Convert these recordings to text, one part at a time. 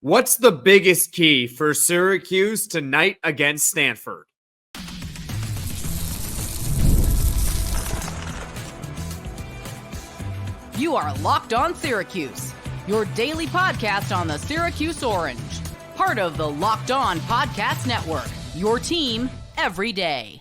What's the biggest key for Syracuse tonight against Stanford? You are Locked On Syracuse, your daily podcast on the Syracuse Orange. Part of the Locked On Podcast Network, your team every day.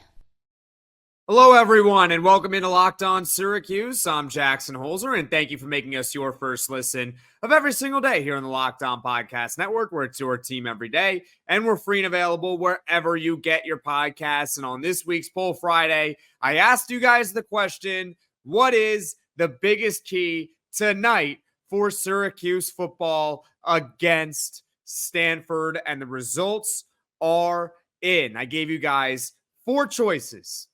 Hello, everyone, and welcome into Locked On Syracuse. I'm Jackson Holzer, and thank you for making us your first listen of every single day here on the Locked On Podcast Network, where it's your team every day, and we're free and available wherever you get your podcasts. And on this week's Poll Friday, I asked you guys the question, what is the biggest key tonight for Syracuse football against Stanford? And the results are in. I gave you guys 4 choices.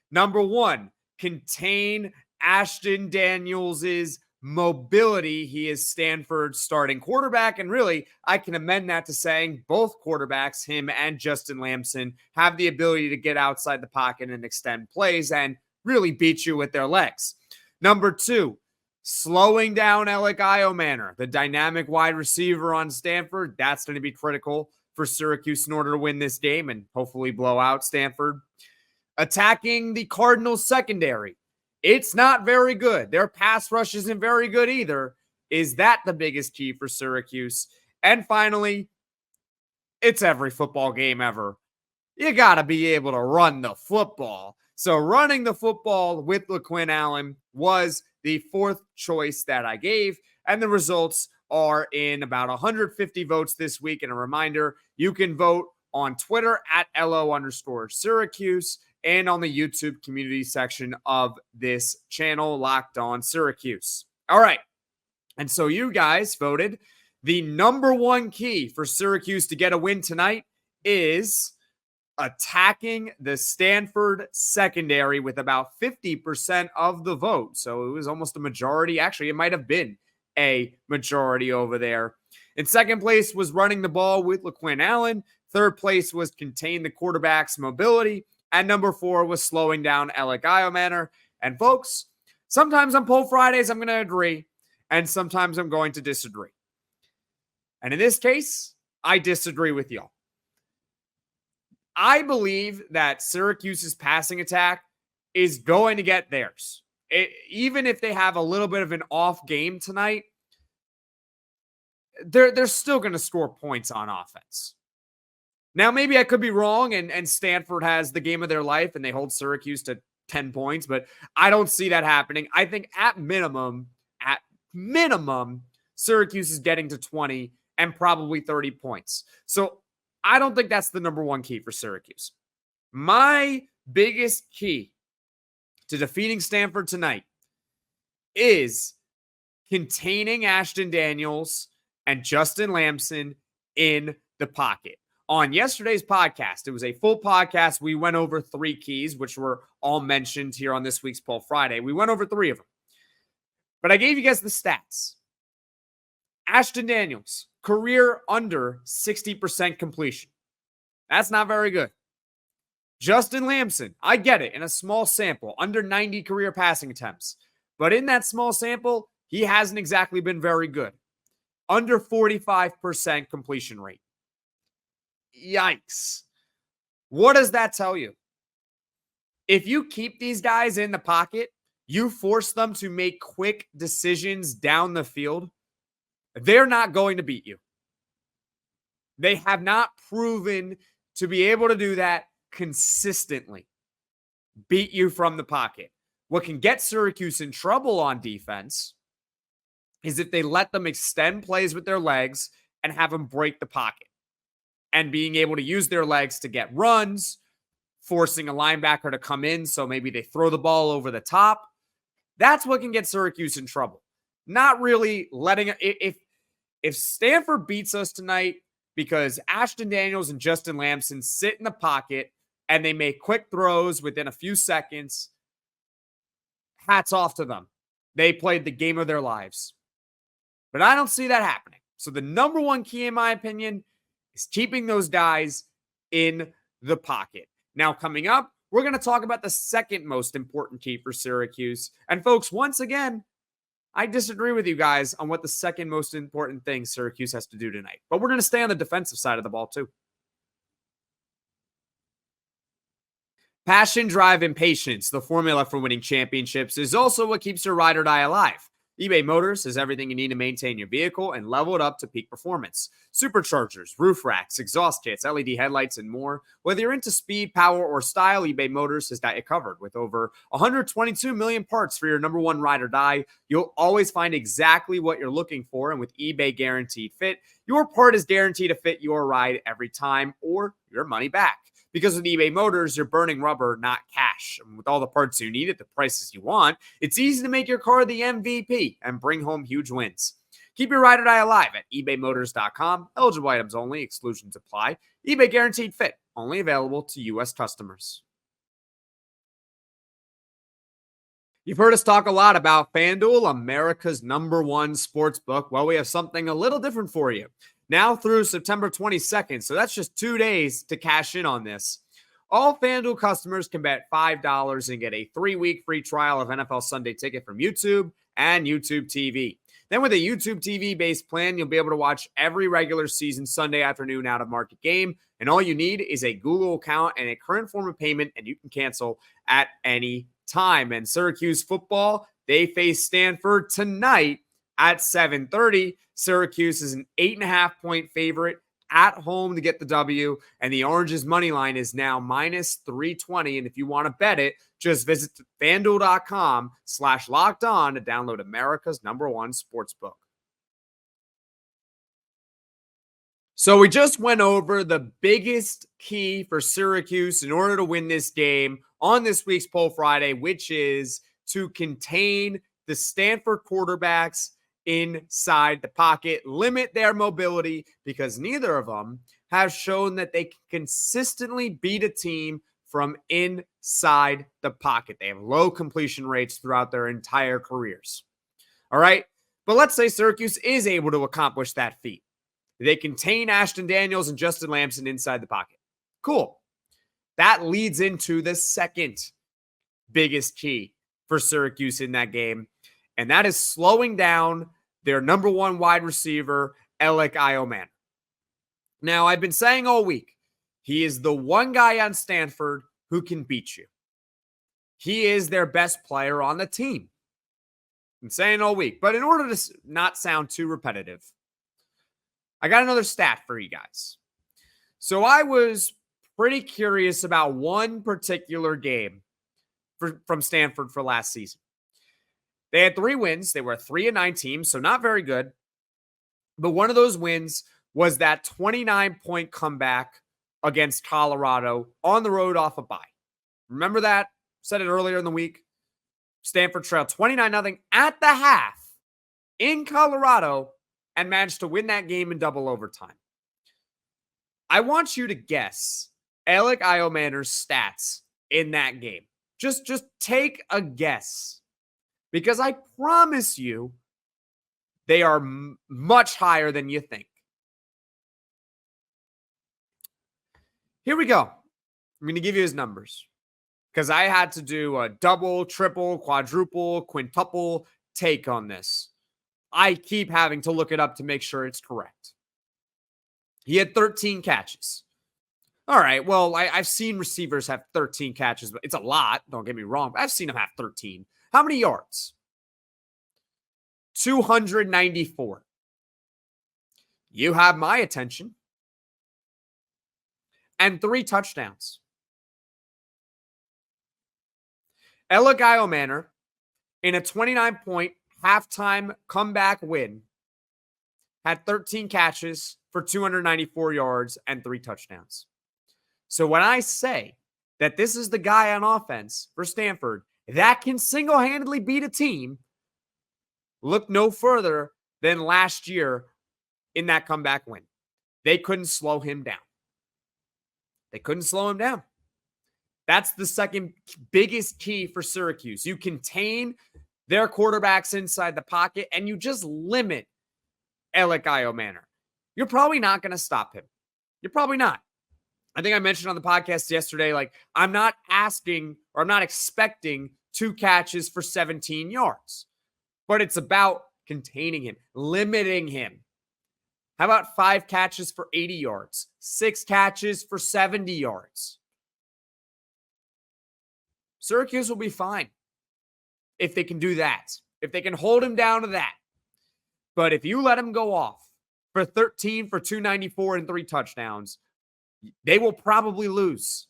Number 1, contain Ashton Daniels' mobility. He is Stanford's starting quarterback. And really, I can amend that to saying both quarterbacks, him and Justin Lamson, have the ability to get outside the pocket and extend plays and really beat you with their legs. Number 2, slowing down Elic Ayomanor, the dynamic wide receiver on Stanford. That's going to be critical for Syracuse in order to win this game and hopefully blow out Stanford. Attacking the Cardinals secondary. It's not very good. Their pass rush isn't very good either. Is that the biggest key for Syracuse? And finally, it's every football game ever. You got to be able to run the football. So running the football with LaQuinn Allen was the 4th choice that I gave. And the results are in about 150 votes this week. And a reminder, you can vote on Twitter at LO_Syracuse. And on the YouTube community section of this channel, Locked On Syracuse. All right. And so you guys voted the number 1 key for Syracuse to get a win tonight is attacking the Stanford secondary with about 50% of the vote. So it was almost a majority. Actually, it might have been a majority over there. In second place was running the ball with LaQuinn Allen. Third place was contain the quarterback's mobility. And number 4 was slowing down Elic Ayomanor. And folks, sometimes on Poll Fridays, I'm going to agree, and sometimes I'm going to disagree. And in this case, I disagree with y'all. I believe that Syracuse's passing attack is going to get theirs. Even if they have a little bit of an off game tonight, they're still going to score points on offense. Now, maybe I could be wrong and Stanford has the game of their life and they hold Syracuse to 10 points, but I don't see that happening. I think at minimum, Syracuse is getting to 20 and probably 30 points. So I don't think that's the number 1 key for Syracuse. My biggest key to defeating Stanford tonight is containing Ashton Daniels and Justin Lamson in the pocket. On yesterday's podcast, it was a full podcast. We went over 3 keys, which were all mentioned here on this week's Poll Friday. We went over 3 of them. But I gave you guys the stats. Ashton Daniels, career under 60% completion. That's not very good. Justin Lamson, I get it, in a small sample, under 90 career passing attempts. But in that small sample, he hasn't exactly been very good. Under 45% completion rate. Yikes. What does that tell you? If you keep these guys in the pocket, you force them to make quick decisions down the field, they're not going to beat you. They have not proven to be able to do that consistently. Beat you from the pocket. What can get Syracuse in trouble on defense is if they let them extend plays with their legs and have them break the pocket. And being able to use their legs to get runs, forcing a linebacker to come in so maybe they throw the ball over the top. That's what can get Syracuse in trouble. Not really letting it. If Stanford beats us tonight because Ashton Daniels and Justin Lamson sit in the pocket and they make quick throws within a few seconds, hats off to them. They played the game of their lives. But I don't see that happening. So the number 1 key, in my opinion, is keeping those guys in the pocket. Now, coming up, we're going to talk about the second most important key for Syracuse. And folks, once again, I disagree with you guys on what the second most important thing Syracuse has to do tonight. But we're going to stay on the defensive side of the ball too. Passion, drive, and patience, the formula for winning championships, is also what keeps your ride or die alive. eBay Motors has everything you need to maintain your vehicle and level it up to peak performance. Superchargers, roof racks, exhaust kits, LED headlights, and more. Whether you're into speed, power, or style, eBay Motors has got you covered. With over 122 million parts for your number one ride or die, you'll always find exactly what you're looking for. And with eBay Guaranteed Fit, your part is guaranteed to fit your ride every time or your money back. Because with eBay Motors, you're burning rubber, not cash. And with all the parts you need at the prices you want, it's easy to make your car the MVP and bring home huge wins. Keep your ride or die alive at ebaymotors.com. Eligible items only. Exclusions apply. eBay Guaranteed Fit. Only available to U.S. customers. You've heard us talk a lot about FanDuel, America's #1 sports book. Well, we have something a little different for you. Now through September 22nd, so that's just 2 days to cash in on this. All FanDuel customers can bet $5 and get a 3-week free trial of NFL Sunday Ticket from YouTube and YouTube TV. Then with a YouTube TV-based plan, you'll be able to watch every regular season Sunday afternoon out-of-market game, and all you need is a Google account and a current form of payment, and you can cancel at any time. And Syracuse football, they face Stanford tonight at 7:30. Syracuse is an 8.5-point favorite at home to get the W, and the Orange's money line is now -320. And if you want to bet it, just visit FanDuel.com/LockedOn to download America's #1 sportsbook. So we just went over the biggest key for Syracuse in order to win this game on this week's Poll Friday, which is to contain the Stanford quarterbacks inside the pocket, limit their mobility, because neither of them have shown that they can consistently beat a team from inside the pocket. They have low completion rates throughout their entire careers. All right. But let's say Syracuse is able to accomplish that feat. They contain Ashton Daniels and Justin Lamson inside the pocket. Cool. That leads into the second biggest key for Syracuse in that game, and that is slowing down their #1 wide receiver, Elic Ayomanor. Now, I've been saying all week, he is the one guy on Stanford who can beat you. He is their best player on the team. I've been saying all week, but in order to not sound too repetitive, I got another stat for you guys. So I was pretty curious about one particular game from Stanford for last season. They had 3 wins. They were a 3-9 team, so not very good. But one of those wins was that 29-point comeback against Colorado on the road off a bye. Remember that? Said it earlier in the week. Stanford trailed 29-0 at the half in Colorado and managed to win that game in double overtime. I want you to guess Elic Ayomanor's stats in that game. Just take a guess. Because I promise you, they are much higher than you think. Here we go. I'm going to give you his numbers. Because I had to do a double, triple, quadruple, quintuple take on this. I keep having to look it up to make sure it's correct. He had 13 catches. All right, well, I've seen receivers have 13 catches, but it's a lot. Don't get me wrong, but I've seen them have 13. How many yards? 294. You have my attention. And 3 touchdowns. Elic Ayomanor, in a 29-point halftime comeback win, had 13 catches for 294 yards and 3 touchdowns. So when I say that this is the guy on offense for Stanford that can single-handedly beat a team, look no further than last year in that comeback win. They couldn't slow him down. They couldn't slow him down. That's the second biggest key for Syracuse. You contain their quarterbacks inside the pocket, and you just limit Elic Ayomanor. You're probably not going to stop him. You're probably not. I think I mentioned on the podcast yesterday, I'm not asking or I'm not expecting 2 catches for 17 yards. but it's about containing him, limiting him. How about 5 catches for 80 yards, 6 catches for 70 yards? Syracuse will be fine if they can do that, if they can hold him down to that. But if you let him go off for 13 for 294 and 3 touchdowns, they will probably lose.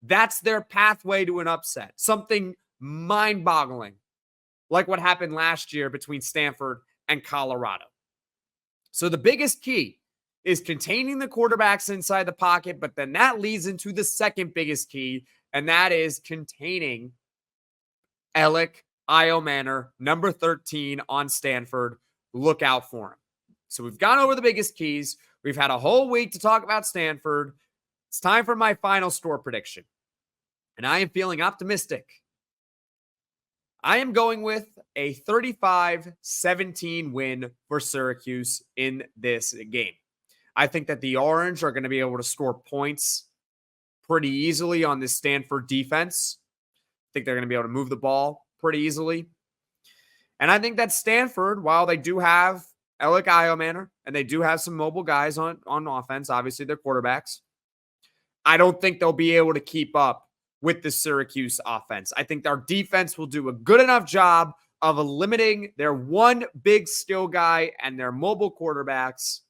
That's their pathway to an upset, something mind-boggling, like what happened last year between Stanford and Colorado. So the biggest key is containing the quarterbacks inside the pocket, but then that leads into the second biggest key, and that is containing Elic Ayomanor, number 13 on Stanford. Look out for him. So we've gone over the biggest keys. We've had a whole week to talk about Stanford. It's time for my final score prediction. And I am feeling optimistic. I am going with a 35-17 win for Syracuse in this game. I think that the Orange are going to be able to score points pretty easily on this Stanford defense. I think they're going to be able to move the ball pretty easily. And I think that Stanford, while they do have Elic Ayomanor and they do have some mobile guys on offense, obviously they're quarterbacks, I don't think they'll be able to keep up with the Syracuse offense. I think our defense will do a good enough job of limiting their one big skill guy and their mobile quarterbacks.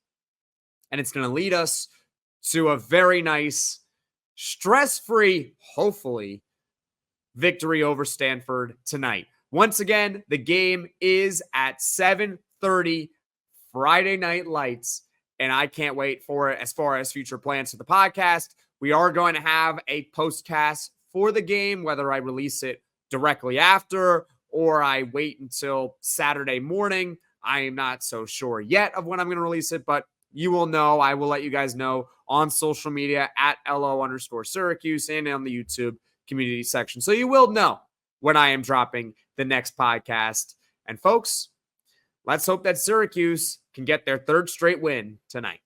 And it's going to lead us to a very nice, stress-free, hopefully, victory over Stanford tonight. Once again, the game is at 7:30 Friday Night Lights, and I can't wait for it. As far as future plans for the podcast, we are going to have a postcast for the game, whether I release it directly after or I wait until Saturday morning. I am not so sure yet of when I'm going to release it, but you will know. I will let you guys know on social media at LO_Syracuse and on the YouTube community section. So you will know when I am dropping the next podcast. And folks, let's hope that Syracuse can get their 3rd straight win tonight.